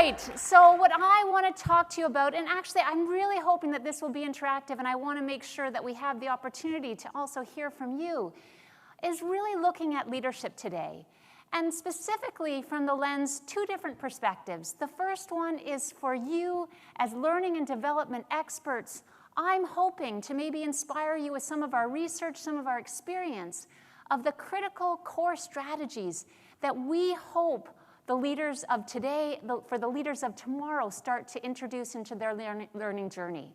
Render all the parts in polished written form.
right, so what I want to talk to you about, and actually I'm really hoping that this will be interactive, and I want to make sure that we have the opportunity to also hear from you, is really looking at leadership today. And specifically from the lens, two different perspectives. The first one is for you as learning and development experts. I'm hoping to maybe inspire you with some of our research, some of our experience of the critical core strategies that we hope the leaders of today, for the leaders of tomorrow, start to introduce into their learning journey.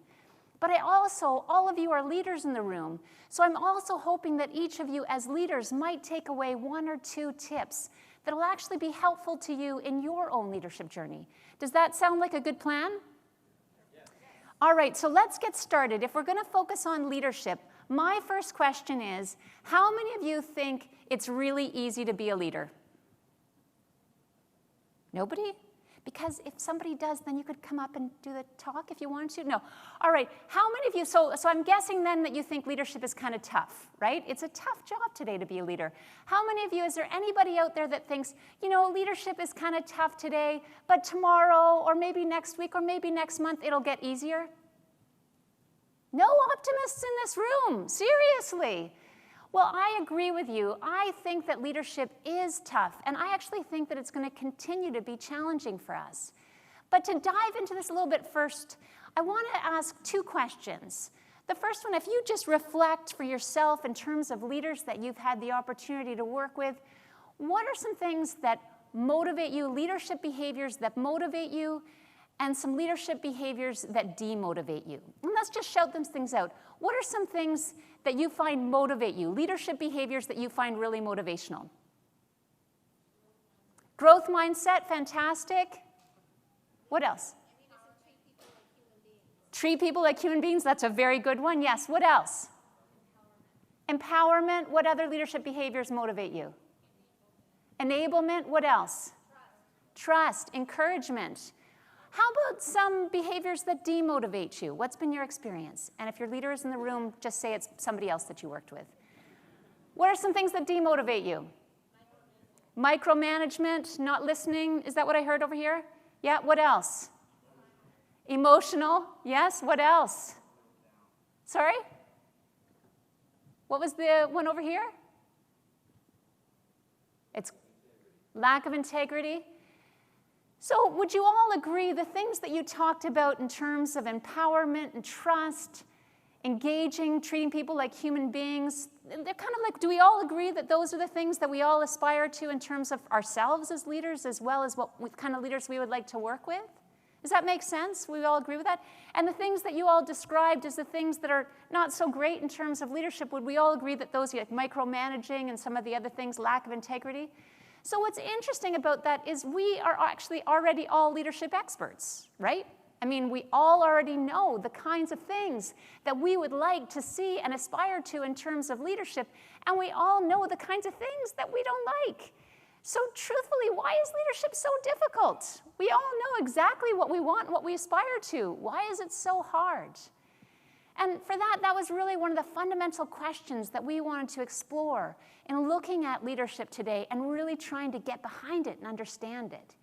But all of you are leaders in the room, so I'm also hoping that each of you as leaders might take away one or two tips that will actually be helpful to you in your own leadership journey. Does that sound like a good plan? Yes. All right, so let's get started. If we're going to focus on leadership, my first question is, how many of you think it's really easy to be a leader? Nobody? Because if somebody does, then you could come up and do the talk if you wanted to. No. All right. How many of you, so I'm guessing then that you think leadership is kind of tough, right? It's a tough job today to be a leader. How many of you, is there anybody out there that thinks, you know, leadership is kind of tough today, but tomorrow or maybe next week or maybe next month it'll get easier? No optimists in this room, seriously. Well, I agree with you. I think that leadership is tough, and I actually think that it's going to continue to be challenging for us. But to dive into this a little bit first, I want to ask two questions. The first one, if you just reflect for yourself in terms of leaders that you've had the opportunity to work with, what are some things that motivate you, leadership behaviors that motivate you, and some leadership behaviors that demotivate you? And let's just shout those things out. What are some things that you find motivate you, leadership behaviors that you find really motivational? Growth mindset, fantastic. What else? Treat people like human beings, that's a very good one. Yes, what else? Empowerment. What other leadership behaviors motivate you? Enablement, what else? Trust, encouragement. How about some behaviors that demotivate you? What's been your experience? And if your leader is in the room, just say it's somebody else that you worked with. What are some things that demotivate you? Micromanagement, not listening. Is that what I heard over here? Yeah, what else? Emotional, yes, what else? Sorry? What was the one over here? It's lack of integrity. So would you all agree the things that you talked about in terms of empowerment and trust, engaging, treating people like human beings, they're kind of like, do we all agree that those are the things that we all aspire to in terms of ourselves as leaders, as well as what kind of leaders we would like to work with? Does that make sense? We all agree with that? And the things that you all described as the things that are not so great in terms of leadership, would we all agree that those, like micromanaging and some of the other things, lack of integrity? So what's interesting about that is we are actually already all leadership experts, right? I mean, we all already know the kinds of things that we would like to see and aspire to in terms of leadership, and we all know the kinds of things that we don't like. So truthfully, why is leadership so difficult? We all know exactly what we want, what we aspire to. Why is it so hard? And for that, that was really one of the fundamental questions that we wanted to explore in looking at leadership today and really trying to get behind it and understand it.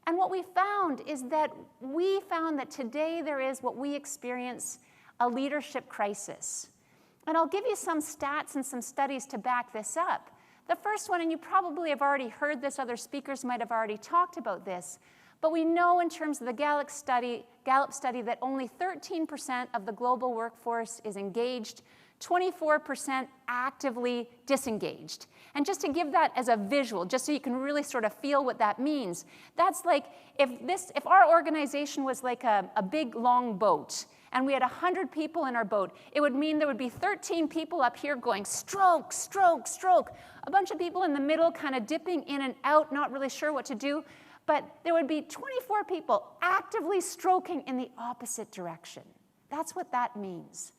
And what we found is that today there is what we experience a leadership crisis. And I'll give you some stats and some studies to back this up. The first one, and you probably have already heard this, other speakers might have already talked about this, but we know in terms of the Gallup study that only 13% of the global workforce is engaged, 24% actively disengaged. And just to give that as a visual, just so you can really sort of feel what that means, that's like if our organization was like a big long boat, and we had 100 people in our boat, it would mean there would be 13 people up here going stroke, stroke, stroke. A bunch of people in the middle kind of dipping in and out, not really sure what to do. But there would be 24 people actively stroking in the opposite direction. That's what that means.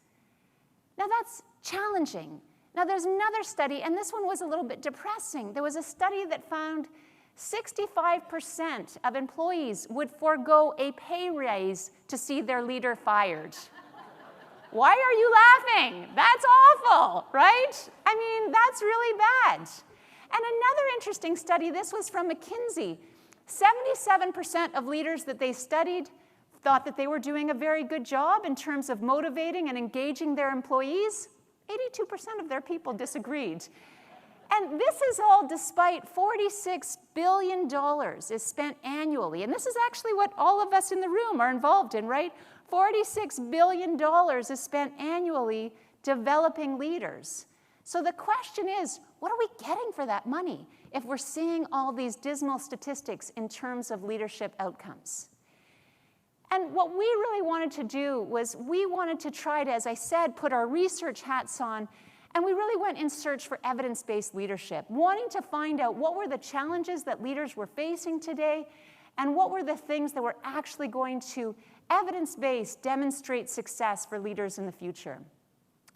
Now that's challenging. Now there's another study, and this one was a little bit depressing. There was a study that found 65% of employees would forego a pay raise to see their leader fired. Why are you laughing? That's awful, right? I mean, that's really bad. And another interesting study, this was from McKinsey. 77% of leaders that they studied thought that they were doing a very good job in terms of motivating and engaging their employees. 82% of their people disagreed. And this is all despite $46 billion is spent annually. And this is actually what all of us in the room are involved in, right? $46 billion is spent annually developing leaders. So the question is, what are we getting for that money if we're seeing all these dismal statistics in terms of leadership outcomes? And what we really wanted to do was we wanted to try to, as I said, put our research hats on, and we really went in search for evidence-based leadership, wanting to find out what were the challenges that leaders were facing today, and what were the things that were actually going to, evidence-based, demonstrate success for leaders in the future.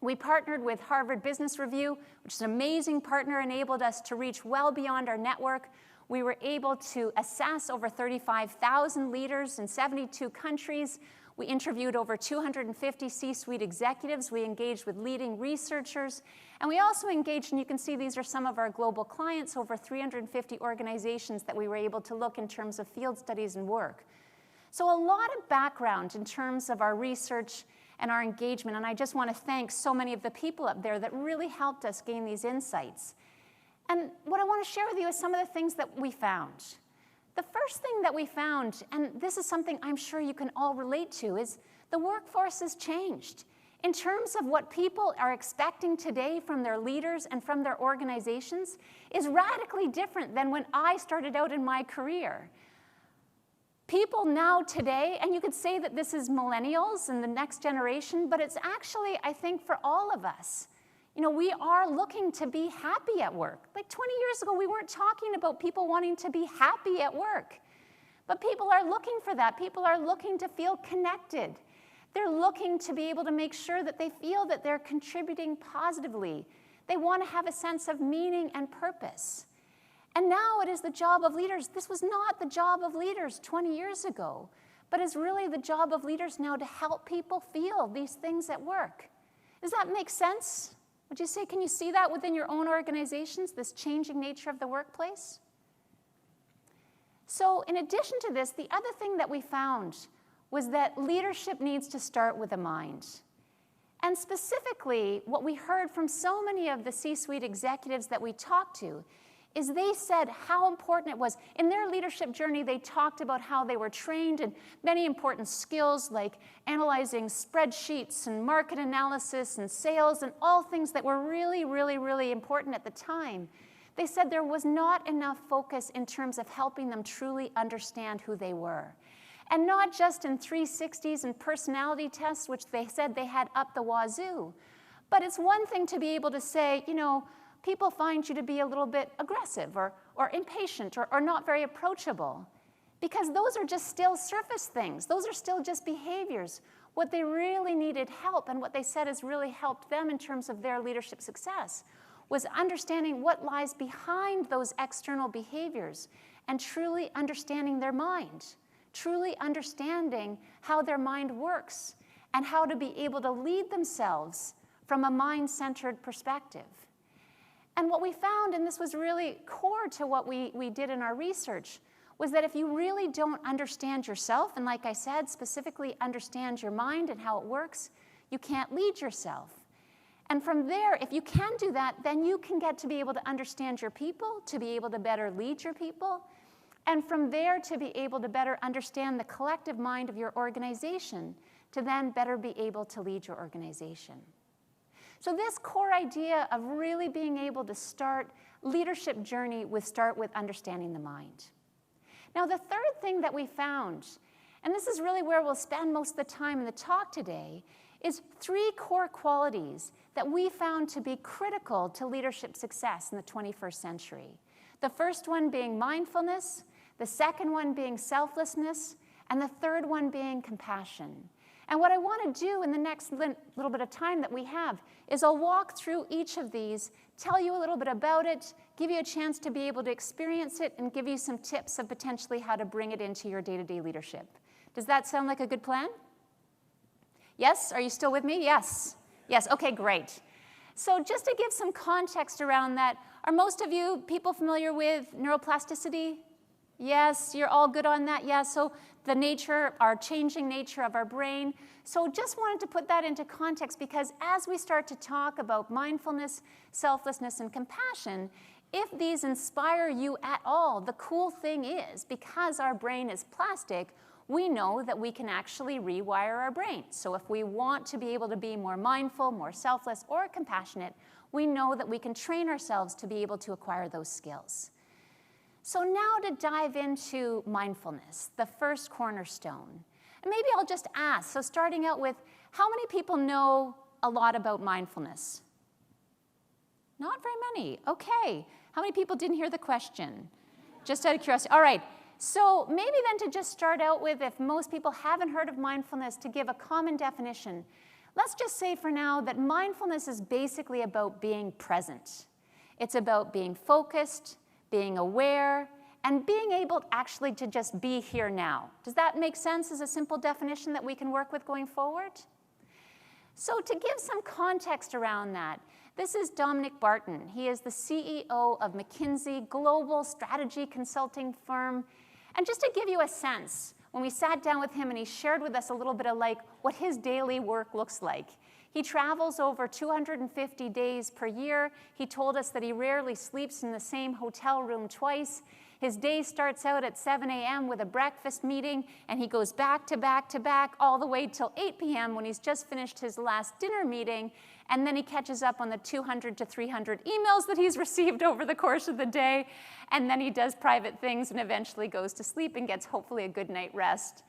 We partnered with Harvard Business Review, which is an amazing partner, enabled us to reach well beyond our network. We were able to assess over 35,000 leaders in 72 countries. We interviewed over 250 C-suite executives. We engaged with leading researchers. And we also engaged, and you can see these are some of our global clients, over 350 organizations that we were able to look in terms of field studies and work. So a lot of background in terms of our research and our engagement, and I just want to thank so many of the people up there that really helped us gain these insights. And what I want to share with you is some of the things that we found. The first thing that we found, and this is something I'm sure you can all relate to, is the workforce has changed. In terms of what people are expecting today from their leaders and from their organizations is radically different than when I started out in my career. People now today, and you could say that this is millennials and the next generation, but it's actually, I think, for all of us. You know, we are looking to be happy at work. Like 20 years ago, we weren't talking about people wanting to be happy at work. But people are looking for that. People are looking to feel connected. They're looking to be able to make sure that they feel that they're contributing positively. They want to have a sense of meaning and purpose. And now it is the job of leaders. This was not the job of leaders 20 years ago, but is really the job of leaders now to help people feel these things at work. Does that make sense? Would you say, can you see that within your own organizations, this changing nature of the workplace? So in addition to this, the other thing that we found was that leadership needs to start with the mind. And specifically, what we heard from so many of the C-suite executives that we talked to is they said how important it was. In their leadership journey, they talked about how they were trained in many important skills like analyzing spreadsheets and market analysis and sales and all things that were really, really, really important at the time. They said there was not enough focus in terms of helping them truly understand who they were. And not just in 360s and personality tests, which they said they had up the wazoo, but it's one thing to be able to say, you know, people find you to be a little bit aggressive or impatient or not very approachable, because those are just still surface things. Those are still just behaviors. What they really needed help, and what they said has really helped them in terms of their leadership success, was understanding what lies behind those external behaviors and truly understanding their mind, truly understanding how their mind works and how to be able to lead themselves from a mind-centered perspective. And what we found, and this was really core to what we did in our research, was that if you really don't understand yourself, and like I said, specifically understand your mind and how it works, you can't lead yourself. And from there, if you can do that, then you can get to be able to understand your people, to be able to better lead your people, and from there to be able to better understand the collective mind of your organization, to then better be able to lead your organization. So this core idea of really being able to start leadership journey start with understanding the mind. Now the third thing that we found, and this is really where we'll spend most of the time in the talk today, is 3 core qualities that we found to be critical to leadership success in the 21st century. The first one being mindfulness, the second one being selflessness, and the third one being compassion. And what I want to do in the next little bit of time that we have is I'll walk through each of these, tell you a little bit about it, give you a chance to be able to experience it, and give you some tips of potentially how to bring it into your day-to-day leadership. Does that sound like a good plan? Yes? Are you still with me? Yes. Yes. Okay, great. So just to give some context around that, are most of you people familiar with neuroplasticity? Yes, you're all good on that. Yeah, so the nature, our changing nature of our brain. So just wanted to put that into context because as we start to talk about mindfulness, selflessness, and compassion, if these inspire you at all, the cool thing is, because our brain is plastic, we know that we can actually rewire our brain. So if we want to be able to be more mindful, more selfless, or compassionate, we know that we can train ourselves to be able to acquire those skills. So now to dive into mindfulness, the first cornerstone. And maybe I'll just ask, so starting out with, how many people know a lot about mindfulness? Not very many. Okay. How many people didn't hear the question? Just out of curiosity. All right. So maybe then to just start out with, if most people haven't heard of mindfulness, to give a common definition, let's just say for now that mindfulness is basically about being present. It's about being focused, being aware, and being able actually to just be here now. Does that make sense as a simple definition that we can work with going forward? So to give some context around that, this is Dominic Barton. He is the CEO of McKinsey, global strategy consulting firm. And just to give you a sense, when we sat down with him and he shared with us a little bit of like what his daily work looks like. He travels over 250 days per year. He told us that he rarely sleeps in the same hotel room twice. His day starts out at 7 a.m. with a breakfast meeting, and he goes back to back to back all the way till 8 p.m. when he's just finished his last dinner meeting, and then he catches up on the 200 to 300 emails that he's received over the course of the day, and then he does private things and eventually goes to sleep and gets hopefully a good night rest.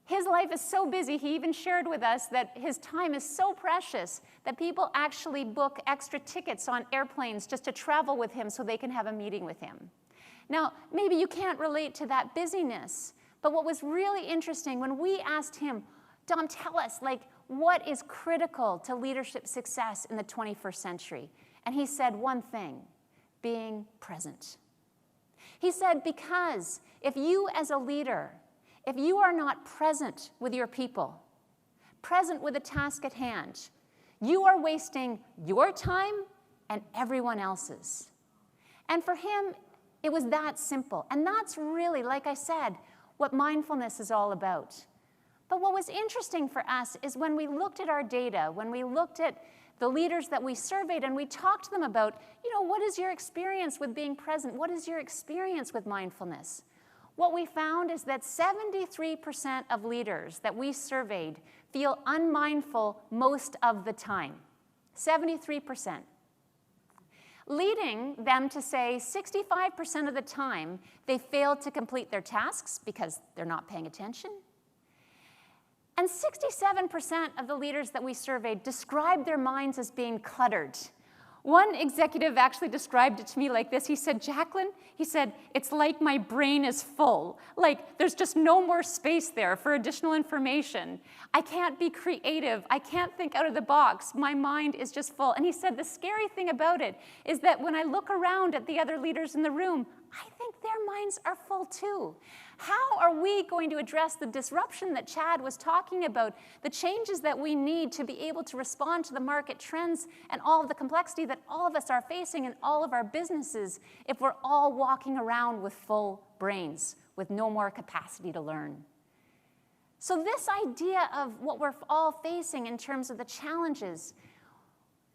His life is so busy, he even shared with us that his time is so precious that people actually book extra tickets on airplanes just to travel with him so they can have a meeting with him. Now, maybe you can't relate to that busyness, but what was really interesting when we asked him, Dom, tell us, like, what is critical to leadership success in the 21st century? And he said one thing, being present. He said, because if you as a leader, if you are not present with your people, present with the task at hand, you are wasting your time and everyone else's. And for him, it was that simple. And that's really, like I said, what mindfulness is all about. But what was interesting for us is when we looked at our data, when we looked at the leaders that we surveyed and we talked to them about, what is your experience with being present? What is your experience with mindfulness? What we found is that 73% of leaders that we surveyed feel unmindful most of the time. 73%. Leading them to say 65% of the time they fail to complete their tasks because they're not paying attention. And 67% of the leaders that we surveyed described their minds as being cluttered. One executive actually described it to me like this. He said, Jacqueline, he said, it's like my brain is full. Like there's just no more space there for additional information. I can't be creative. I can't think out of the box. My mind is just full. And he said, the scary thing about it is that when I look around at the other leaders in the room, I think their minds are full too. How are we going to address the disruption that Chad was talking about, the changes that we need to be able to respond to the market trends and all of the complexity that all of us are facing in all of our businesses if we're all walking around with full brains, with no more capacity to learn? So this idea of what we're all facing in terms of the challenges,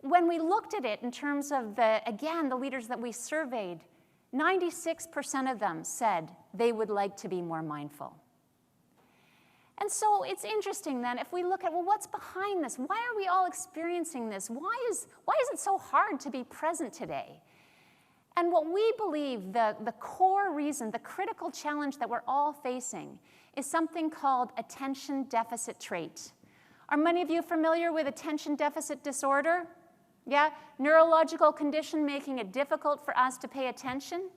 when we looked at it in terms of, again, the leaders that we surveyed, 96% of them said they would like to be more mindful. And so it's interesting then, if we look at, well, what's behind this? Why are we all experiencing this? Why is it so hard to be present today? And what we believe the core reason, the critical challenge that we're all facing is something called attention deficit trait. Are many of you familiar with attention deficit disorder? Yeah, neurological condition making it difficult for us to pay attention.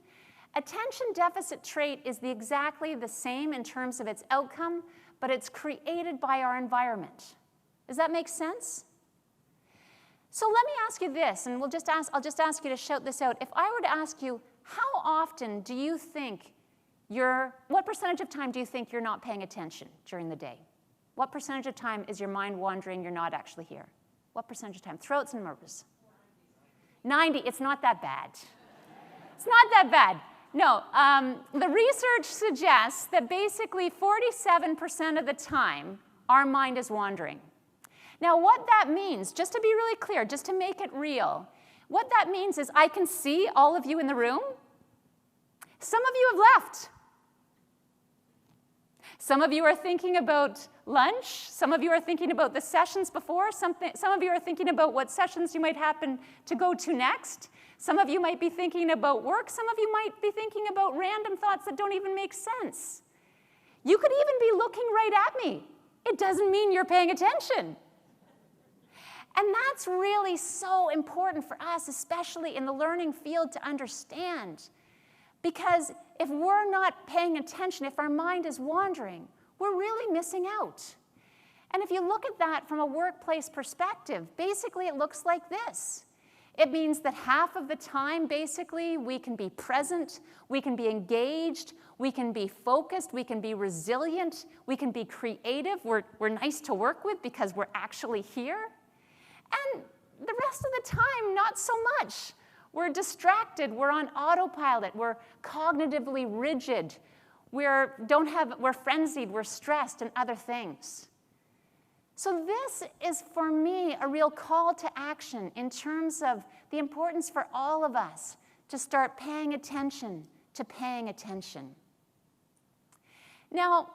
Attention deficit trait is exactly the same in terms of its outcome, but it's created by our environment. Does that make sense? So let me ask you this, and I'll just ask you to shout this out. If I were to ask you, how often do you think what percentage of time do you think you're not paying attention during the day? What percentage of time is your mind wandering, you're not actually here? What percentage of time? Throw out some numbers. 90. It's not that bad. It's not that bad. No, the research suggests that basically 47% of the time, our mind is wandering. Now, what that means, just to be really clear, just to make it real, what that means is I can see all of you in the room. Some of you have left. Some of you are thinking about lunch. Some of you are thinking about the sessions before. Some of you are thinking about what sessions you might happen to go to next. Some of you might be thinking about work. Some of you might be thinking about random thoughts that don't even make sense. You could even be looking right at me. It doesn't mean you're paying attention. And that's really so important for us, especially in the learning field, to understand. Because if we're not paying attention, if our mind is wandering, we're really missing out. And if you look at that from a workplace perspective, basically it looks like this. It means that half of the time, basically, we can be present, we can be engaged, we can be focused, we can be resilient, we can be creative, we're nice to work with because we're actually here. And the rest of the time, not so much. We're distracted, we're on autopilot, we're cognitively rigid, we're frenzied, we're stressed, and other things. So this is, for me, a real call to action in terms of the importance for all of us to start paying attention to paying attention. Now,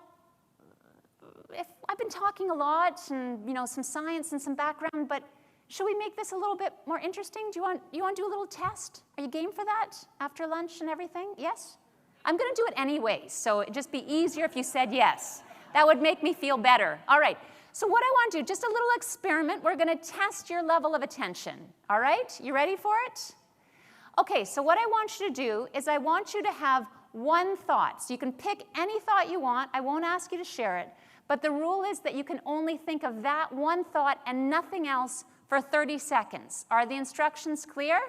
if I've been talking a lot and some science and some background, but should we make this a little bit more interesting? Do you want to do a little test? Are you game for that after lunch and everything? Yes? I'm going to do it anyway, so it'd just be easier if you said yes. That would make me feel better. All right. So what I want to do, just a little experiment. We're going to test your level of attention. All right? You ready for it? Okay, so what I want you to do is I want you to have one thought. So you can pick any thought you want. I won't ask you to share it. But the rule is that you can only think of that one thought and nothing else for 30 seconds. Are the instructions clear?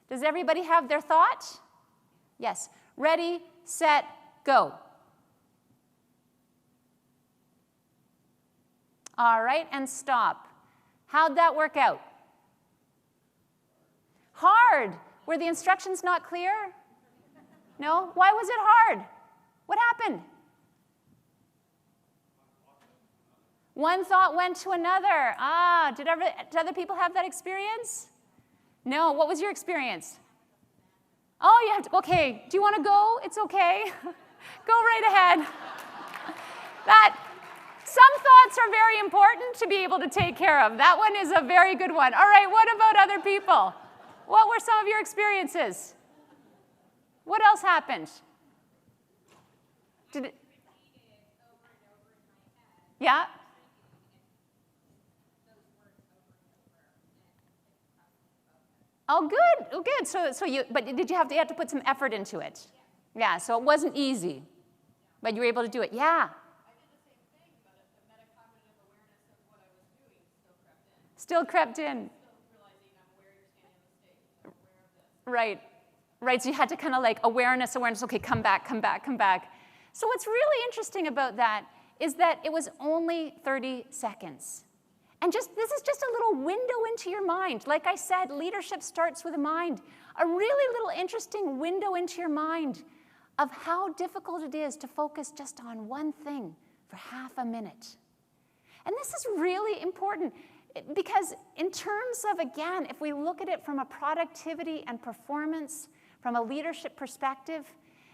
Does everybody have their thought? Yes. Ready, set, go. All right, and stop. How'd that work out? Hard. Were the instructions not clear? No? Why was it hard? What happened? One thought went to another. Did other people have that experience? No. What was your experience? Oh, you have to, okay. Do you want to go? It's okay. Go right ahead. Some thoughts are very important to be able to take care of. That one is a very good one. All right, what about other people? What were some of your experiences? What else happened? Did it? Yeah? Oh, good. Oh, good. But you have to put some effort into it? Yeah, so it wasn't easy. But you were able to do it. Yeah? Still crept in. Right. Right, so you had to kind of like awareness, okay, come back. So what's really interesting about that is that it was only 30 seconds. And this is just a little window into your mind. Like I said, leadership starts with the mind. A really little interesting window into your mind of how difficult it is to focus just on one thing for half a minute. And this is really important. Because in terms of, again, if we look at it from a productivity and performance, from a leadership perspective,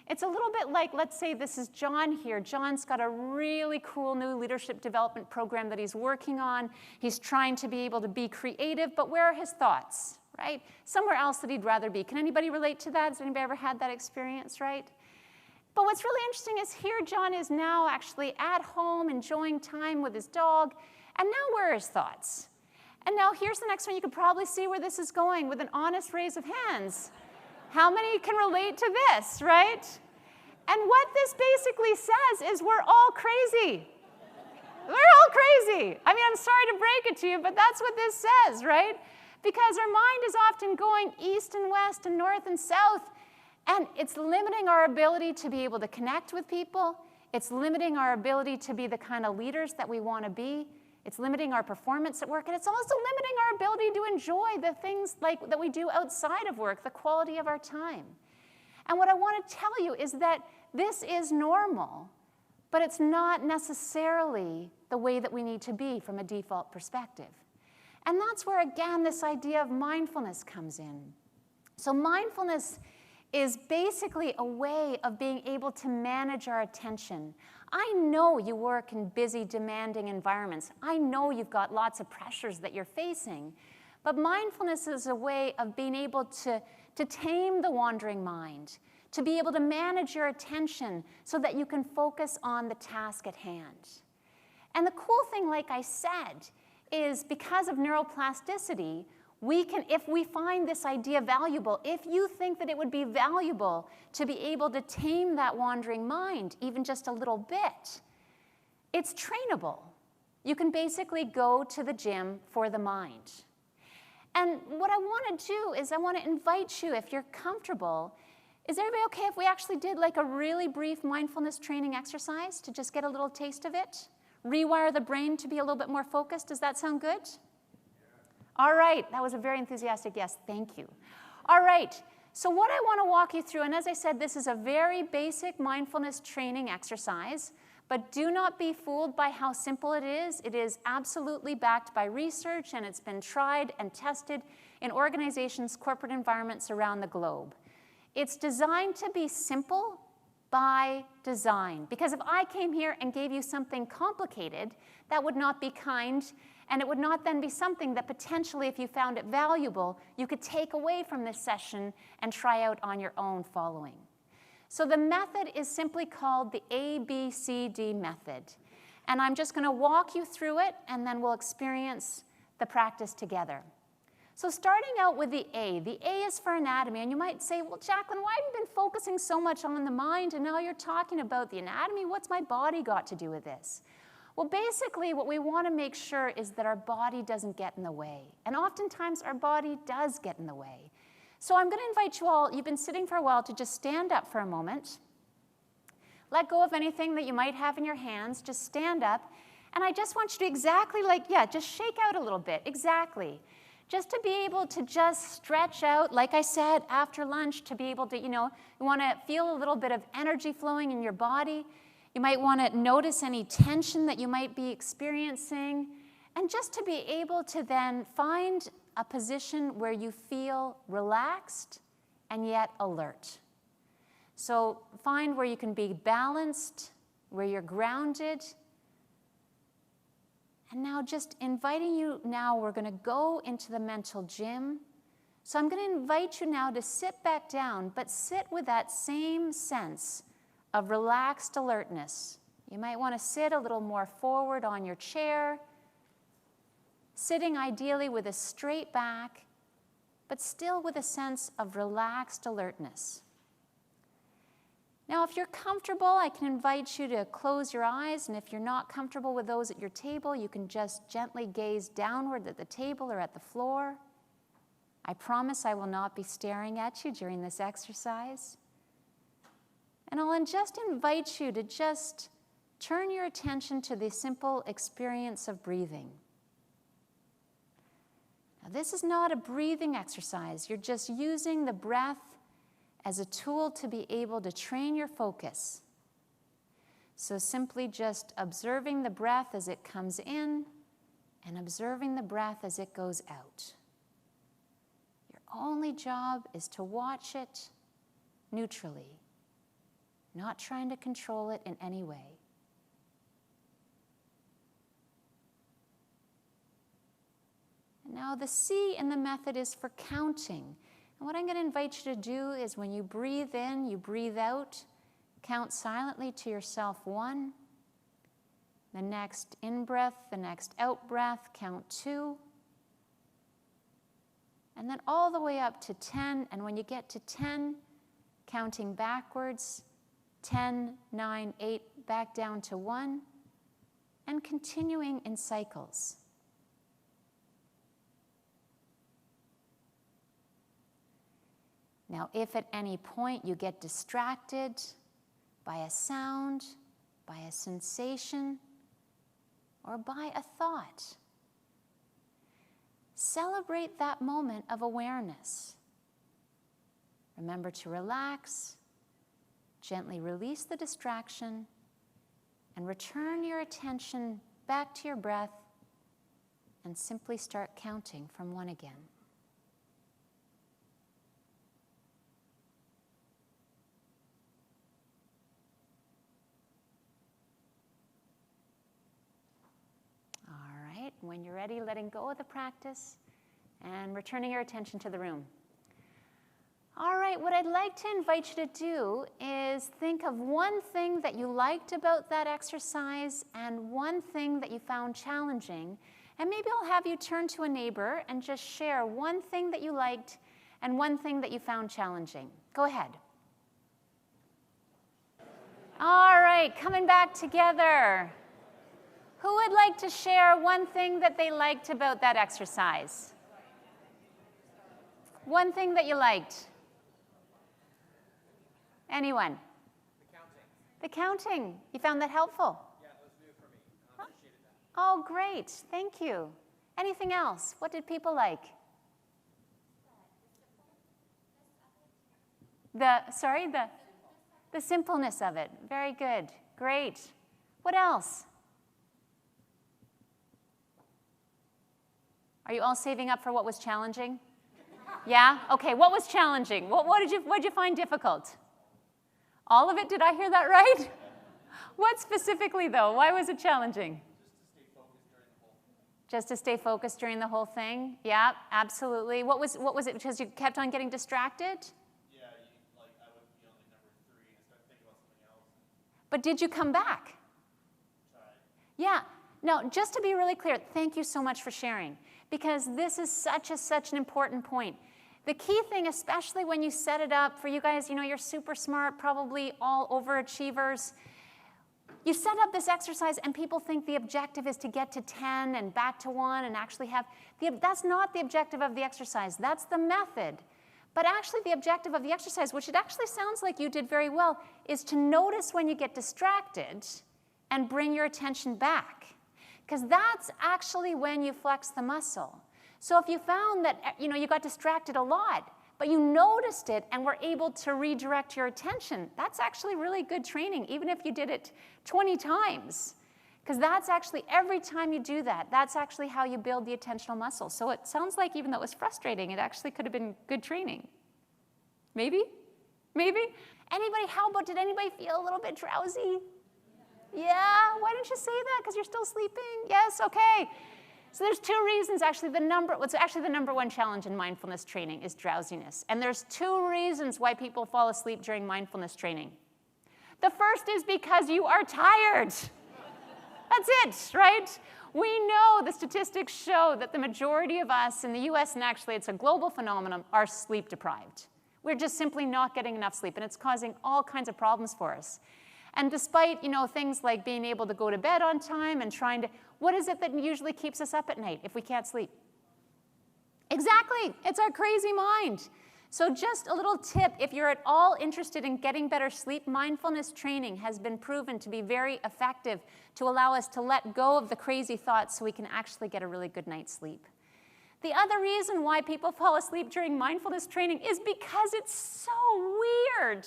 it's a little bit like, let's say this is John here. John's got a really cool new leadership development program that he's working on. He's trying to be able to be creative, but where are his thoughts, right? Somewhere else that he'd rather be. Can anybody relate to that? Has anybody ever had that experience, right? But what's really interesting is here John is now actually at home enjoying time with his dog, and now where are his thoughts? And now here's the next one. You could probably see where this is going with an honest raise of hands. How many can relate to this, right? And what this basically says is we're all crazy. We're all crazy. I mean, I'm sorry to break it to you, but that's what this says, right? Because our mind is often going east and west and north and south, and it's limiting our ability to be able to connect with people. It's limiting our ability to be the kind of leaders that we want to be. It's limiting our performance at work, and it's also limiting our ability to enjoy the things that we do outside of work, the quality of our time. And what I want to tell you is that this is normal, but it's not necessarily the way that we need to be from a default perspective. And that's where, again, this idea of mindfulness comes in. So mindfulness is basically a way of being able to manage our attention. I know you work in busy, demanding environments. I know you've got lots of pressures that you're facing. But mindfulness is a way of being able to tame the wandering mind, to be able to manage your attention so that you can focus on the task at hand. And the cool thing, like I said, is because of neuroplasticity, we can, if we find this idea valuable, if you think that it would be valuable to be able to tame that wandering mind, even just a little bit, it's trainable. You can basically go to the gym for the mind. And what I want to do is I want to invite you, if you're comfortable, is everybody okay if we actually did like a really brief mindfulness training exercise to just get a little taste of it? Rewire the brain to be a little bit more focused. Does that sound good? All right, that was a very enthusiastic yes, thank you. All right, so what I want to walk you through, and as I said, this is a very basic mindfulness training exercise, but do not be fooled by how simple it is. It is absolutely backed by research, and it's been tried and tested in organizations, corporate environments around the globe. It's designed to be simple by design, because if I came here and gave you something complicated, that would not be kind, and it would not then be something that potentially, if you found it valuable, you could take away from this session and try out on your own following. So the method is simply called the ABCD method. And I'm just going to walk you through it, and then we'll experience the practice together. So starting out with the A is for anatomy. And you might say, well, Jacqueline, why have you been focusing so much on the mind, and now you're talking about the anatomy? What's my body got to do with this? Well, basically, what we want to make sure is that our body doesn't get in the way. And oftentimes, our body does get in the way. So I'm going to invite you all, you've been sitting for a while, to just stand up for a moment. Let go of anything that you might have in your hands. Just stand up. And I just want you to exactly just shake out a little bit. Exactly. Just to be able to just stretch out, like I said, after lunch, to be able to, you want to feel a little bit of energy flowing in your body. You might want to notice any tension that you might be experiencing. And just to be able to then find a position where you feel relaxed and yet alert. So find where you can be balanced, where you're grounded. And now just inviting you now, we're going to go into the mental gym. So I'm going to invite you now to sit back down, but sit with that same sense of relaxed alertness. You might want to sit a little more forward on your chair, sitting ideally with a straight back, but still with a sense of relaxed alertness. Now, if you're comfortable, I can invite you to close your eyes, and if you're not comfortable with those at your table, you can just gently gaze downward at the table or at the floor. I promise I will not be staring at you during this exercise. And I'll just invite you to just turn your attention to the simple experience of breathing. Now, this is not a breathing exercise. You're just using the breath as a tool to be able to train your focus. So simply just observing the breath as it comes in and observing the breath as it goes out. Your only job is to watch it neutrally, not trying to control it in any way. And now the C in the method is for counting. And what I'm going to invite you to do is when you breathe in, you breathe out, count silently to yourself 1. The next in-breath, the next out-breath, count 2. And then all the way up to 10. And when you get to 10, counting backwards, 10, 9, 8, back down to 1, and continuing in cycles. Now, if at any point you get distracted by a sound, by a sensation, or by a thought, celebrate that moment of awareness. Remember to relax Gently release the distraction and return your attention back to your breath and simply start counting from 1 again. All right, when you're ready, letting go of the practice and returning your attention to the room. All right, what I'd like to invite you to do is think of one thing that you liked about that exercise and one thing that you found challenging. And maybe I'll have you turn to a neighbor and just share one thing that you liked and one thing that you found challenging. Go ahead. All right, coming back together. Who would like to share one thing that they liked about that exercise? One thing that you liked. Anyone? The counting. You found that helpful? Yeah, it was new for me. I appreciated that. Oh, great. Thank you. Anything else? What did people like? The simpleness of it. Very good. Great. What else? Are you all saving up for what was challenging? Yeah? Okay, what was challenging? What did you find difficult? All of it? Did I hear that right? What specifically, though? Why was it challenging? Just to stay focused during the whole thing? Yeah, absolutely. What was it? Because you kept on getting distracted? Yeah, I would be on number 3 and start thinking about something else. But did you come back? Tried. Yeah. Now, just to be really clear, thank you so much for sharing, because this is such an important point. The key thing, especially when you set it up for you guys, you're super smart, probably all overachievers. You set up this exercise and people think the objective is to get to 10 and back to 1 and actually have, that's not the objective of the exercise. That's the method. But actually the objective of the exercise, which it actually sounds like you did very well, is to notice when you get distracted and bring your attention back. Because that's actually when you flex the muscle. So if you found that you got distracted a lot, but you noticed it and were able to redirect your attention, that's actually really good training, even if you did it 20 times. Because that's actually, every time you do that, that's actually how you build the attentional muscle. So it sounds like even though it was frustrating, it actually could have been good training. Maybe? Maybe? Anybody, did anybody feel a little bit drowsy? Yeah? Why didn't you say that? Because you're still sleeping? Yes? Okay. So there's 2 reasons, actually. What's actually the number 1 challenge in mindfulness training is drowsiness. And there's 2 reasons why people fall asleep during mindfulness training. The first is because you are tired. That's it, right? We know the statistics show that the majority of us in the US, and actually it's a global phenomenon, are sleep deprived. We're just simply not getting enough sleep, and it's causing all kinds of problems for us. And despite, things like being able to go to bed on time and trying to, what is it that usually keeps us up at night if we can't sleep? Exactly, it's our crazy mind. So just a little tip, if you're at all interested in getting better sleep, mindfulness training has been proven to be very effective to allow us to let go of the crazy thoughts so we can actually get a really good night's sleep. The other reason why people fall asleep during mindfulness training is because it's so weird.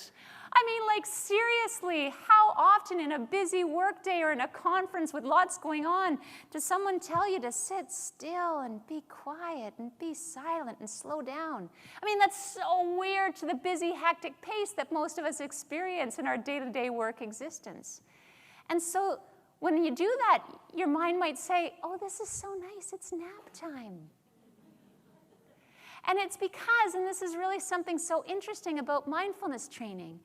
I mean, like, seriously, how often in a busy workday or in a conference with lots going on does someone tell you to sit still and be quiet and be silent and slow down? I mean, that's so weird to the busy, hectic pace that most of us experience in our day-to-day work existence. And so when you do that, your mind might say, oh, this is so nice, it's nap time. And it's because, and this is really something so interesting about mindfulness training,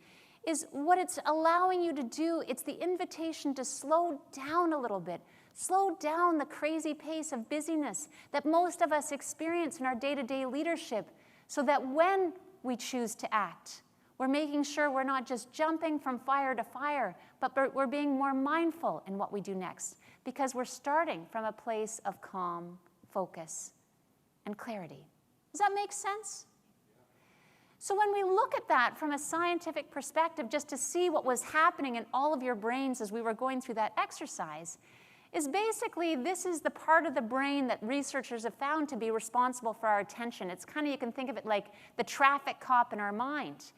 is what it's allowing you to do, it's the invitation to slow down a little bit. Slow down the crazy pace of busyness that most of us experience in our day-to-day leadership, so that when we choose to act, we're making sure we're not just jumping from fire to fire, but we're being more mindful in what we do next, because we're starting from a place of calm, focus, and clarity. Does that make sense? So when we look at that from a scientific perspective, just to see what was happening in all of your brains as we were going through that exercise, is basically this is the part of the brain that researchers have found to be responsible for our attention. It's kind of, you can think of it like the traffic cop in our mind.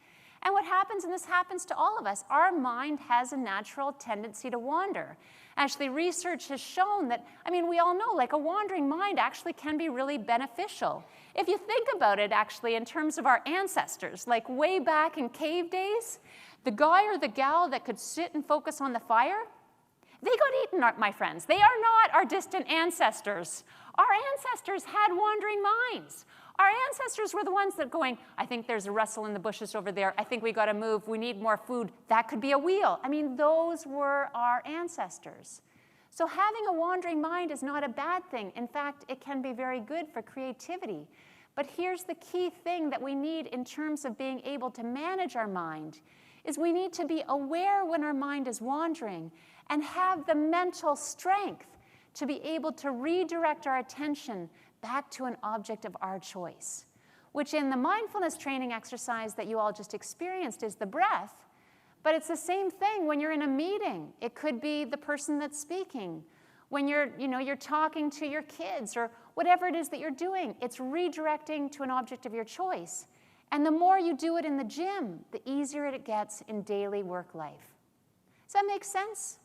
And what happens, and this happens to all of us, our mind has a natural tendency to wander. Actually, research has shown that, I mean, we all know, like a wandering mind actually can be really beneficial. If you think about it, actually, in terms of our ancestors, like way back in cave days, the guy or the gal that could sit and focus on the fire, they got eaten, my friends. They are not our distant ancestors. Our ancestors had wandering minds. Our ancestors were the ones that going, I think there's a rustle in the bushes over there. I think we got to move. We need more food. That could be a wheel. I mean, those were our ancestors. So having a wandering mind is not a bad thing. In fact, it can be very good for creativity. But here's the key thing that we need in terms of being able to manage our mind, is we need to be aware when our mind is wandering and have the mental strength to be able to redirect our attention back to an object of our choice, which in the mindfulness training exercise that you all just experienced is the breath. But it's the same thing when you're in a meeting. It could be the person that's speaking. When you're talking to your kids or whatever it is that you're doing, it's redirecting to an object of your choice. And the more you do it in the gym, the easier it gets in daily work life. Does that make sense?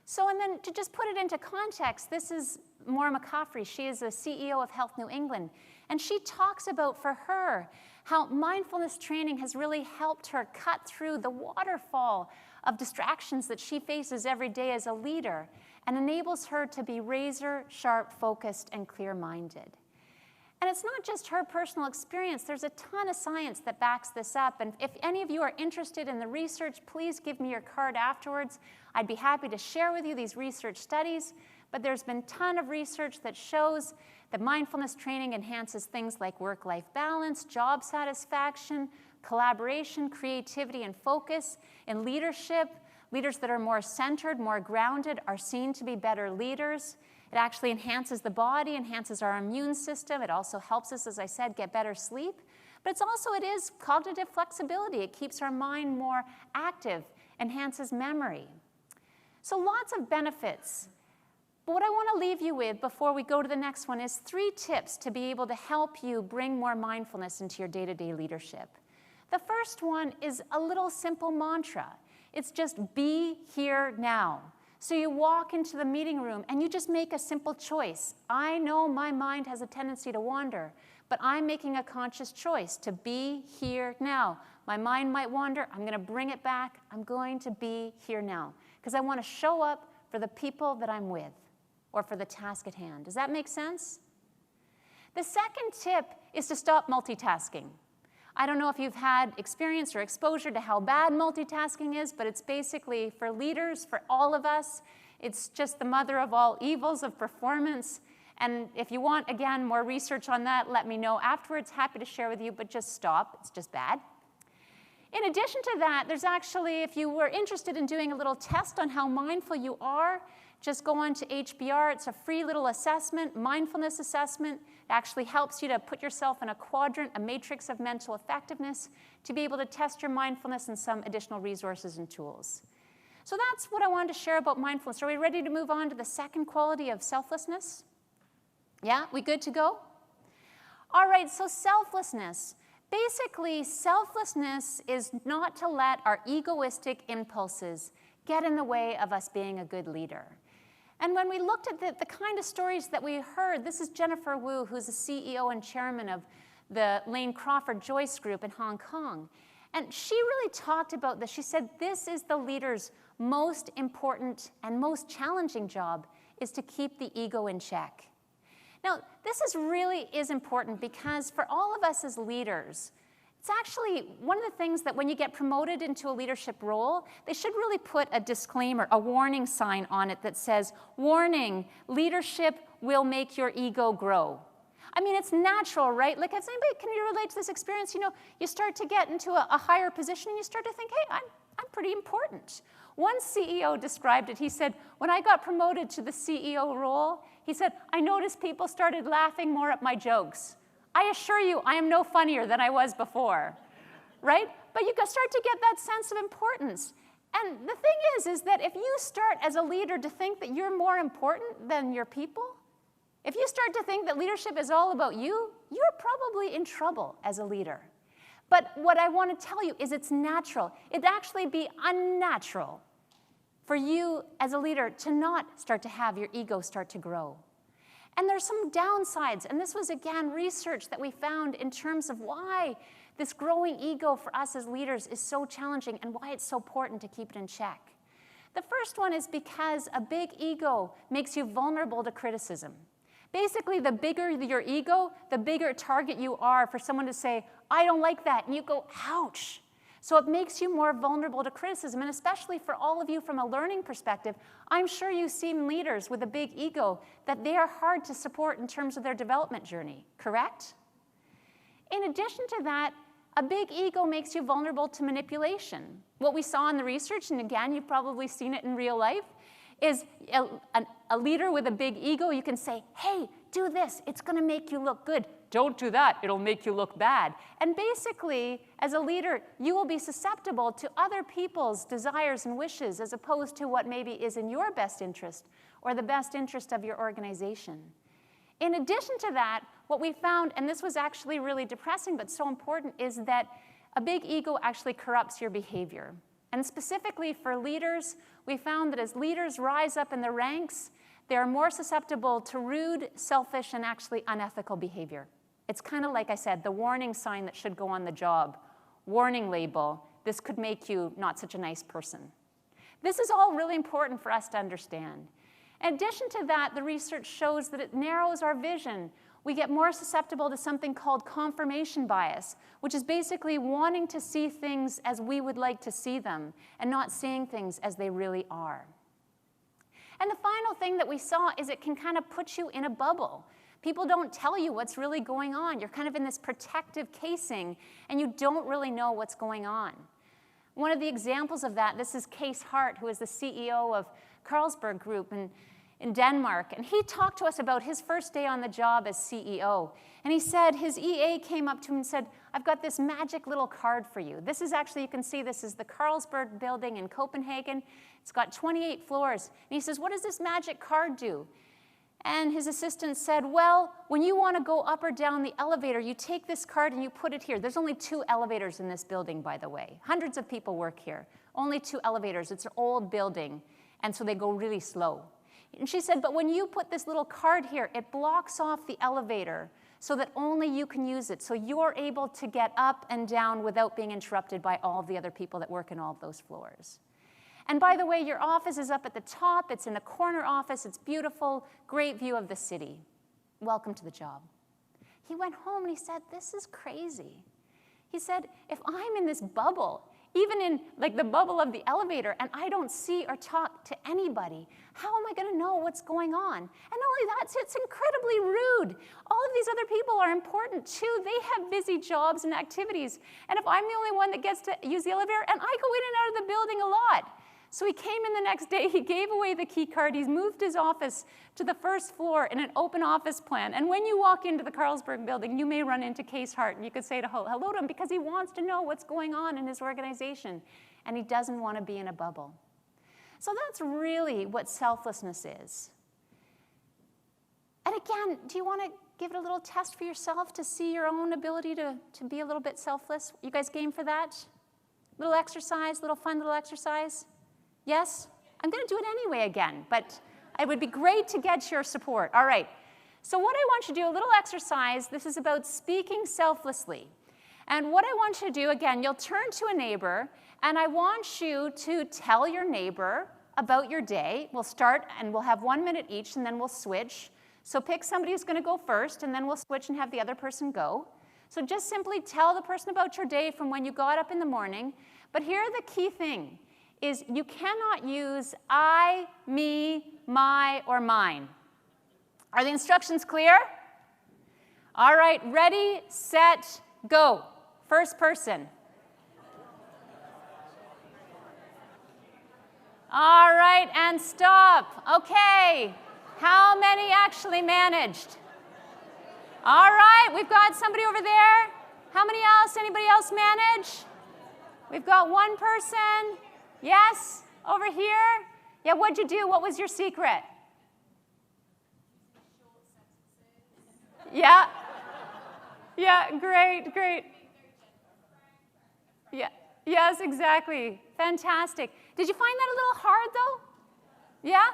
So, and then to just put it into context, this is Maura McCaffrey. She is the CEO of Health New England. And she talks about, for her, how mindfulness training has really helped her cut through the waterfall of distractions that she faces every day as a leader and enables her to be razor-sharp focused and clear-minded. And it's not just her personal experience. There's a ton of science that backs this up. And if any of you are interested in the research, please give me your card afterwards. I'd be happy to share with you these research studies. But there's been a ton of research that shows that mindfulness training enhances things like work-life balance, job satisfaction, collaboration, creativity, and focus. In leadership, leaders that are more centered, more grounded, are seen to be better leaders. It actually enhances the body, enhances our immune system. It also helps us, as I said, get better sleep. But it is cognitive flexibility. It keeps our mind more active, enhances memory. So lots of benefits. But what I want to leave you with before we go to the next one is 3 tips to be able to help you bring more mindfulness into your day-to-day leadership. The first one is a little simple mantra. It's just be here now. So you walk into the meeting room and you just make a simple choice. I know my mind has a tendency to wander, but I'm making a conscious choice to be here now. My mind might wander. I'm going to bring it back. I'm going to be here now because I want to show up for the people that I'm with or for the task at hand. Does that make sense? The second tip is to stop multitasking. I don't know if you've had experience or exposure to how bad multitasking is, but it's basically for leaders, for all of us, it's just the mother of all evils of performance. And if you want, again, more research on that, let me know afterwards. Happy to share with you, but just stop. It's just bad. In addition to that, there's actually, if you were interested in doing a little test on how mindful you are, just go on to HBR. It's a free little assessment, mindfulness assessment. It actually helps you to put yourself in a quadrant, a matrix of mental effectiveness, to be able to test your mindfulness and some additional resources and tools. So that's what I wanted to share about mindfulness. Are we ready to move on to the second quality of selflessness? Yeah, we good to go? All right, so selflessness. Basically, selflessness is not to let our egoistic impulses get in the way of us being a good leader. And when we looked at the kind of stories that we heard, this is Jennifer Wu, who's the CEO and chairman of the Lane Crawford Joyce Group in Hong Kong. And she really talked about this. She said this is the leader's most important and most challenging job, is to keep the ego in check. Now, this really is important because for all of us as leaders, it's actually one of the things that when you get promoted into a leadership role, they should really put a disclaimer, a warning sign on it that says, warning, leadership will make your ego grow. I mean, it's natural, right? Like, can you relate to this experience? You know, you start to get into a higher position and you start to think, hey, I'm pretty important. One CEO described it. He said, when I got promoted to the CEO role, he said, I noticed people started laughing more at my jokes. I assure you, I am no funnier than I was before, right? But you start to get that sense of importance. And the thing is that if you start as a leader to think that you're more important than your people, if you start to think that leadership is all about you, you're probably in trouble as a leader. But what I want to tell you is it's natural. It'd actually be unnatural for you as a leader to not start to have your ego start to grow. And there's some downsides, and this was, again, research that we found in terms of why this growing ego for us as leaders is so challenging and why it's so important to keep it in check. The first one is because a big ego makes you vulnerable to criticism. Basically, the bigger your ego, the bigger target you are for someone to say, I don't like that, and you go, ouch. So it makes you more vulnerable to criticism, and especially for all of you from a learning perspective, I'm sure you've seen leaders with a big ego that they are hard to support in terms of their development journey, correct? In addition to that, a big ego makes you vulnerable to manipulation. What we saw in the research, and again, you've probably seen it in real life, is a leader with a big ego, you can say, hey, do this, it's gonna make you look good. Don't do that, it'll make you look bad. And basically, as a leader, you will be susceptible to other people's desires and wishes as opposed to what maybe is in your best interest or the best interest of your organization. In addition to that, what we found, and this was actually really depressing but so important, is that a big ego actually corrupts your behavior. And specifically for leaders, we found that as leaders rise up in the ranks, they are more susceptible to rude, selfish, and actually unethical behavior. It's kind of like I said, the warning sign that should go on the job. Warning label, this could make you not such a nice person. This is all really important for us to understand. In addition to that, the research shows that it narrows our vision. We get more susceptible to something called confirmation bias, which is basically wanting to see things as we would like to see them and not seeing things as they really are. And the final thing that we saw is it can kind of put you in a bubble. People don't tell you what's really going on. You're kind of in this protective casing, and you don't really know what's going on. One of the examples of that, this is Cees Hart, who is the CEO of Carlsberg Group in Denmark. And he talked to us about his first day on the job as CEO. And he said his EA came up to him and said, I've got this magic little card for you. This is actually, you can see this is the Carlsberg building in Copenhagen. It's got 28 floors. And he says, what does this magic card do? And his assistant said, well, when you want to go up or down the elevator, you take this card and you put it here. There's only 2 elevators in this building, by the way. Hundreds of people work here. Only 2 elevators. It's an old building, and so they go really slow. And she said, but when you put this little card here, it blocks off the elevator so that only you can use it. So you're able to get up and down without being interrupted by all of the other people that work in all of those floors. And by the way, your office is up at the top. It's in a corner office. It's beautiful, great view of the city. Welcome to the job. He went home and he said, this is crazy. He said, if I'm in this bubble, even in like the bubble of the elevator, and I don't see or talk to anybody, how am I going to know what's going on? And not only that, it's incredibly rude. All of these other people are important too. They have busy jobs and activities. And if I'm the only one that gets to use the elevator, and I go in and out of the building a lot. So he came in the next day, he gave away the key card, he's moved his office to the first floor in an open office plan. And when you walk into the Carlsberg building, you may run into Cees Hart, and you could say hello to him because he wants to know what's going on in his organization, and he doesn't want to be in a bubble. So that's really what selflessness is. And again, do you want to give it a little test for yourself to see your own ability to be a little bit selfless? You guys game for that? Little exercise, little fun little exercise? Yes? I'm going to do it anyway again, but it would be great to get your support. All right. So what I want you to do, a little exercise. This is about speaking selflessly. And what I want you to do, again, you'll turn to a neighbor, and I want you to tell your neighbor about your day. We'll start, and we'll have 1 minute each, and then we'll switch. So pick somebody who's going to go first, and then we'll switch and have the other person go. So just simply tell the person about your day from when you got up in the morning. But here the key thing is you cannot use I, me, my, or mine. Are the instructions clear? All right, ready, set, go. First person. All right, and stop. Okay, how many actually managed? All right, we've got somebody over there. How many else? Anybody else manage? We've got one person. Yes, over here. Yeah, what'd you do? What was your secret? Yeah. Yeah, great, great. Yeah. Yes, exactly. Fantastic. Did you find that a little hard, though? Yeah?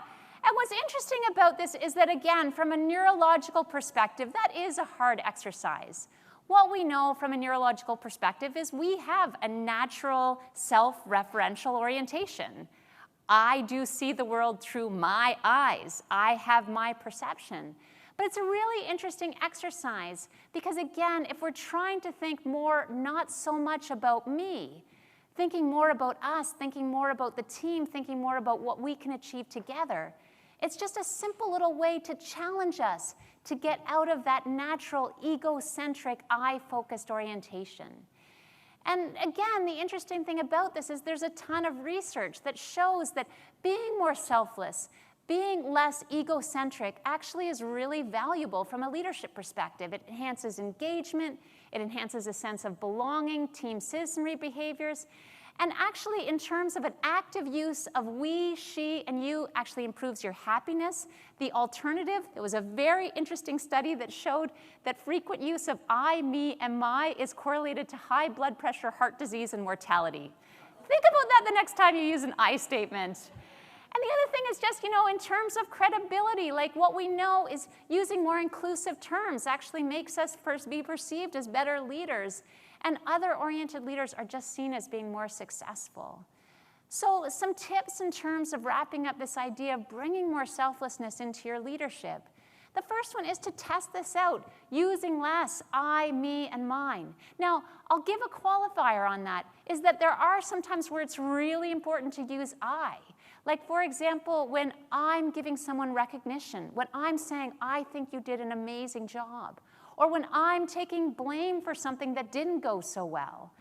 And what's interesting about this is that, again, from a neurological perspective, that is a hard exercise. What we know from a neurological perspective is we have a natural self-referential orientation. I do see the world through my eyes. I have my perception. But it's a really interesting exercise because, again, if we're trying to think more not so much about me, thinking more about us, thinking more about the team, thinking more about what we can achieve together, it's just a simple little way to challenge us to get out of that natural egocentric, I-focused orientation. And again, the interesting thing about this is there's a ton of research that shows that being more selfless, being less egocentric actually is really valuable from a leadership perspective. It enhances engagement, it enhances a sense of belonging, team citizenry behaviors, and actually in terms of an active use of we, she, and you actually improves your happiness. The alternative, there was a very interesting study that showed that frequent use of I, me, and my is correlated to high blood pressure, heart disease, and mortality. Think about that the next time you use an I statement. And the other thing is just, in terms of credibility, like what we know is using more inclusive terms actually makes us be perceived as better leaders. And other-oriented leaders are just seen as being more successful. So some tips in terms of wrapping up this idea of bringing more selflessness into your leadership. The first one is to test this out, using less I, me, and mine. Now, I'll give a qualifier on that, is that there are some times where it's really important to use I. Like, for example, when I'm giving someone recognition, when I'm saying, I think you did an amazing job, or when I'm taking blame for something that didn't go so well.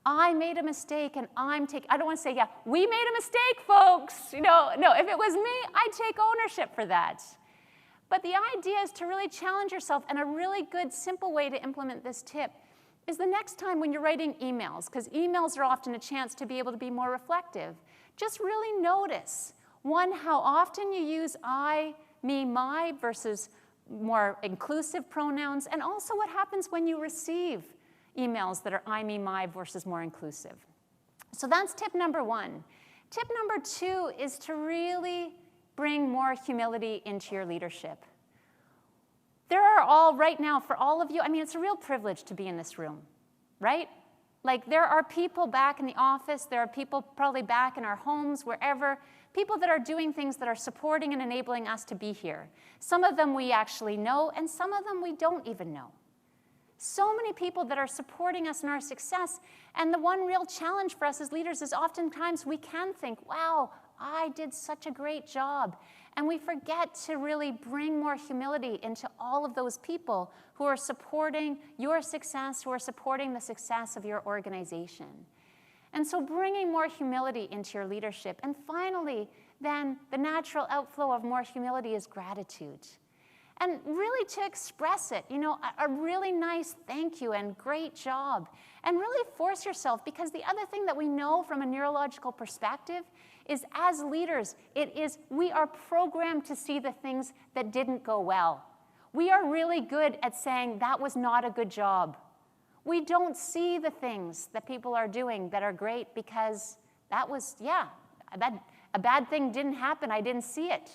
I made a mistake and I don't want to say, yeah, we made a mistake, folks. No, if it was me, I'd take ownership for that. But the idea is to really challenge yourself, and a really good, simple way to implement this tip is the next time when you're writing emails, because emails are often a chance to be able to be more reflective, just really notice, one, how often you use I, me, my versus more inclusive pronouns, and also what happens when you receive emails that are I, me, my versus more inclusive. So that's tip number one. Tip number two is to really bring more humility into your leadership. There are all, right now, for all of you, it's a real privilege to be in this room, right? Like, there are people back in the office, there are people probably back in our homes, wherever, people that are doing things that are supporting and enabling us to be here. Some of them we actually know, and some of them we don't even know. So many people that are supporting us in our success, and the one real challenge for us as leaders is oftentimes we can think, wow, I did such a great job. And we forget to really bring more humility into all of those people who are supporting your success, who are supporting the success of your organization. And so bringing more humility into your leadership. And finally, then, the natural outflow of more humility is gratitude. And really to express it, a really nice thank you and great job. And really force yourself, because the other thing that we know from a neurological perspective is as leaders, we are programmed to see the things that didn't go well. We are really good at saying that was not a good job. We don't see the things that people are doing that are great because that was, a bad thing didn't happen, I didn't see it.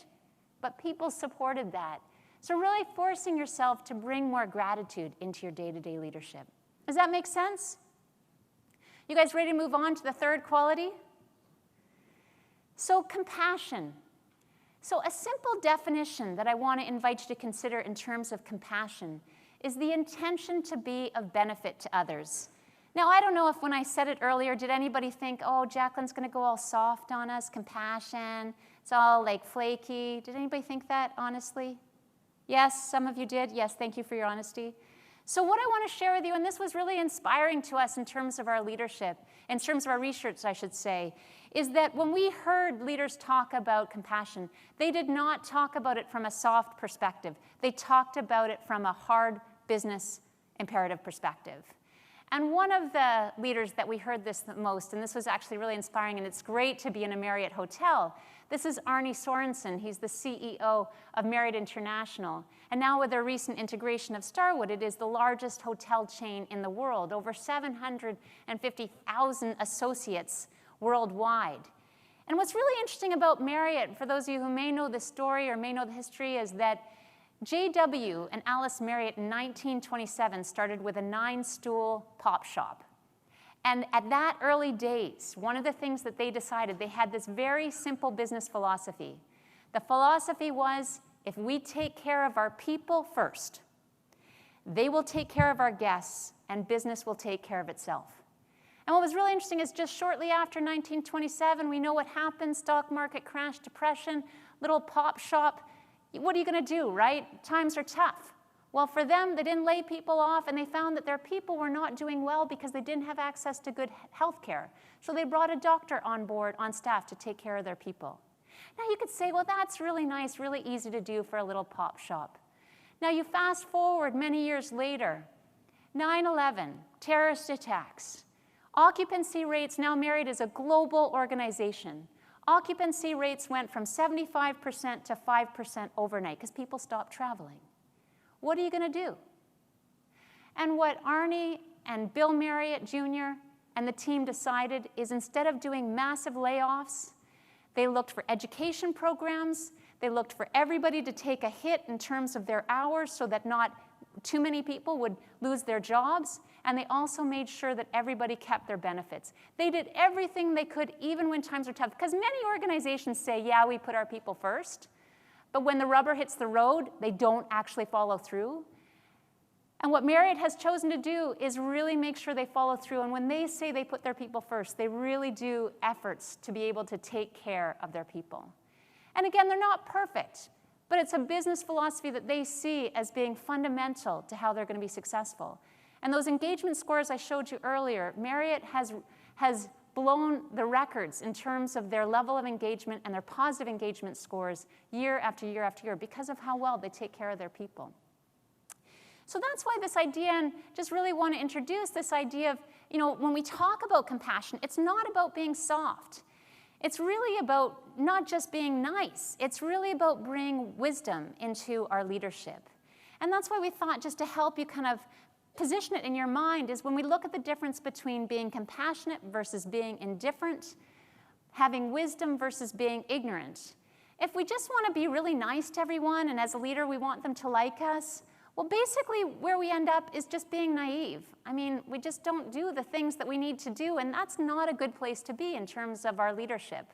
But people supported that. So really forcing yourself to bring more gratitude into your day-to-day leadership. Does that make sense? You guys ready to move on to the third quality? So compassion. So a simple definition that I want to invite you to consider in terms of compassion is the intention to be of benefit to others. Now, I don't know if when I said it earlier, did anybody think, oh, Jacqueline's going to go all soft on us, compassion, it's all like flaky. Did anybody think that, honestly? Yes, some of you did. Yes, thank you for your honesty. So what I want to share with you, and this was really inspiring to us in terms of our leadership, in terms of our research, I should say, is that when we heard leaders talk about compassion, they did not talk about it from a soft perspective. They talked about it from a hard business imperative perspective. And one of the leaders that we heard this the most, and this was actually really inspiring, and it's great to be in a Marriott hotel, this is Arne Sorensen. He's the CEO of Marriott International. And now with their recent integration of Starwood, it is the largest hotel chain in the world, over 750,000 associates worldwide. And what's really interesting about Marriott, for those of you who may know the story or may know the history, is that J.W. and Alice Marriott in 1927 started with a 9-stool pop shop. And at that early days, one of the things that they decided, they had this very simple business philosophy. The philosophy was, if we take care of our people first, they will take care of our guests, and business will take care of itself. And what was really interesting is just shortly after 1927, we know what happened: stock market crash, depression, little pop shop. What are you going to do, right? Times are tough. Well, for them, they didn't lay people off, and they found that their people were not doing well because they didn't have access to good health care. So they brought a doctor on board, on staff, to take care of their people. Now you could say, well, that's really nice, really easy to do for a little pop shop. Now you fast forward many years later, 9/11, terrorist attacks. Occupancy rates, now Marriott is a global organization. Occupancy rates went from 75% to 5% overnight because people stopped traveling. What are you going to do? And what Arne and Bill Marriott Jr. and the team decided is, instead of doing massive layoffs, they looked for education programs. They looked for everybody to take a hit in terms of their hours so that not too many people would lose their jobs. And they also made sure that everybody kept their benefits. They did everything they could, even when times were tough. Because many organizations say, yeah, we put our people first. But when the rubber hits the road, they don't actually follow through. And what Marriott has chosen to do is really make sure they follow through. And when they say they put their people first, they really do efforts to be able to take care of their people. And again, they're not perfect, but it's a business philosophy that they see as being fundamental to how they're going to be successful. And those engagement scores I showed you earlier, Marriott has blown the records in terms of their level of engagement and their positive engagement scores year after year after year because of how well they take care of their people. So that's why this idea, and just really want to introduce this idea of, when we talk about compassion, it's not about being soft. It's really about not just being nice. It's really about bringing wisdom into our leadership. And that's why we thought, just to help you kind of position it in your mind, is when we look at the difference between being compassionate versus being indifferent, having wisdom versus being ignorant. If we just want to be really nice to everyone, and as a leader we want them to like us, well, basically where we end up is just being naive. I mean, we just don't do the things that we need to do, and that's not a good place to be in terms of our leadership.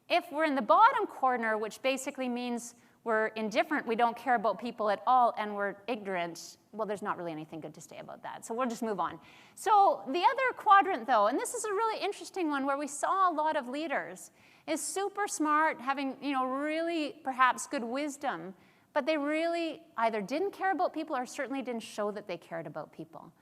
If we're in the bottom corner, which basically means we're indifferent, we don't care about people at all, and we're ignorant, well, there's not really anything good to say about that. So we'll just move on. So the other quadrant, though, and this is a really interesting one where we saw a lot of leaders, is super smart, having really perhaps good wisdom, but they really either didn't care about people or certainly didn't show that they cared about people.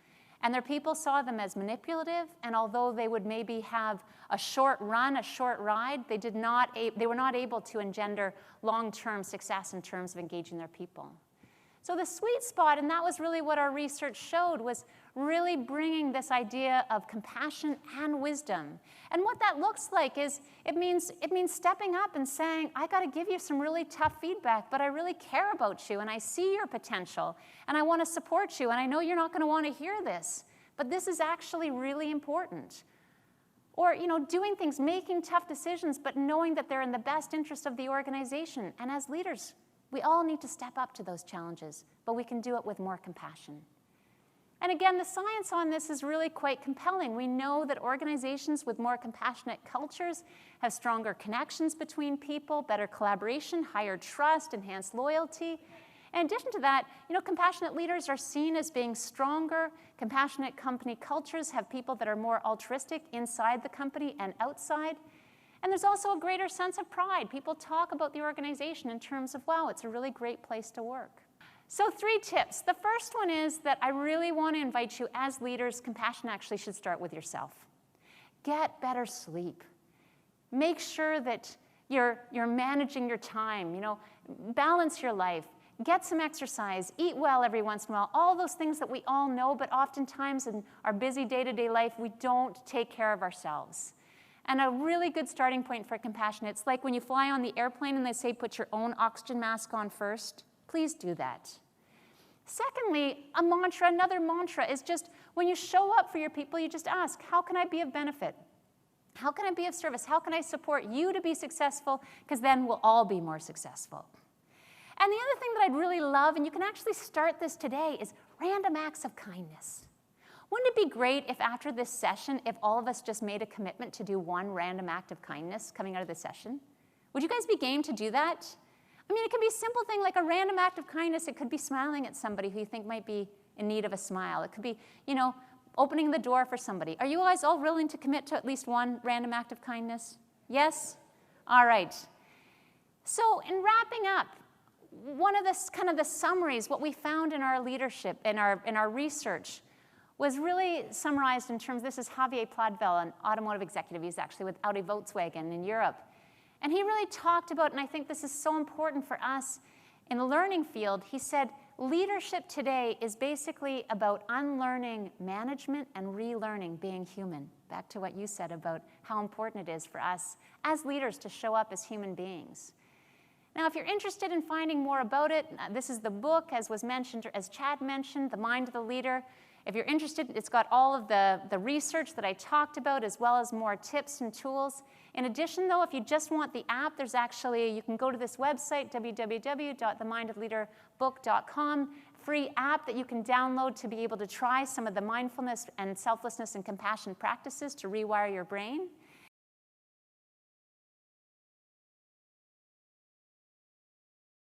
And their people saw them as manipulative, and although they would maybe have a short run, a short ride, they were not able to engender long-term success in terms of engaging their people. So the sweet spot, and that was really what our research showed, was really bringing this idea of compassion and wisdom. And what that looks like is, it means stepping up and saying, I got to give you some really tough feedback, but I really care about you, and I see your potential, and I want to support you, and I know you're not going to want to hear this, but this is actually really important. Or, doing things, making tough decisions, but knowing that they're in the best interest of the organization. And as leaders, we all need to step up to those challenges, but we can do it with more compassion. And again, the science on this is really quite compelling. We know that organizations with more compassionate cultures have stronger connections between people, better collaboration, higher trust, enhanced loyalty. In addition to that, compassionate leaders are seen as being stronger. Compassionate company cultures have people that are more altruistic inside the company and outside. And there's also a greater sense of pride. People talk about the organization in terms of, wow, it's a really great place to work. So 3 tips. The first one is that I really want to invite you, as leaders, compassion actually should start with yourself. Get better sleep. Make sure that you're managing your time, balance your life. get some exercise, eat well every once in a while, all those things that we all know, but oftentimes in our busy day-to-day life, we don't take care of ourselves. And a really good starting point for compassion, it's like when you fly on the airplane and they say put your own oxygen mask on first. Please do that. Secondly, another mantra is just when you show up for your people, you just ask, how can I be of benefit? How can I be of service? How can I support you to be successful? Because then we'll all be more successful. And the other thing that I'd really love, and you can actually start this today, is random acts of kindness. Wouldn't it be great if after this session, if all of us just made a commitment to do one random act of kindness coming out of this session? Would you guys be game to do that? I mean, it could be a simple thing like a random act of kindness. It could be smiling at somebody who you think might be in need of a smile. It could be, opening the door for somebody. Are you guys all willing to commit to at least one random act of kindness? Yes? All right. So in wrapping up, one of the summaries, what we found in our leadership, in our research, was really summarized in terms, this is Javier Pladvel, an automotive executive. He's actually with Audi Volkswagen in Europe. And he really talked about, and I think this is so important for us in the learning field, he said, leadership today is basically about unlearning management and relearning being human. Back to what you said about how important it is for us as leaders to show up as human beings. Now, if you're interested in finding more about it, this is the book, as was mentioned, or as Chad mentioned, The Mind of the Leader. If you're interested, it's got all of the research that I talked about, as well as more tips and tools. In addition, though, if you just want the app, there's actually, you can go to this website, www.themindofleaderbook.com, free app that you can download to be able to try some of the mindfulness and selflessness and compassion practices to rewire your brain.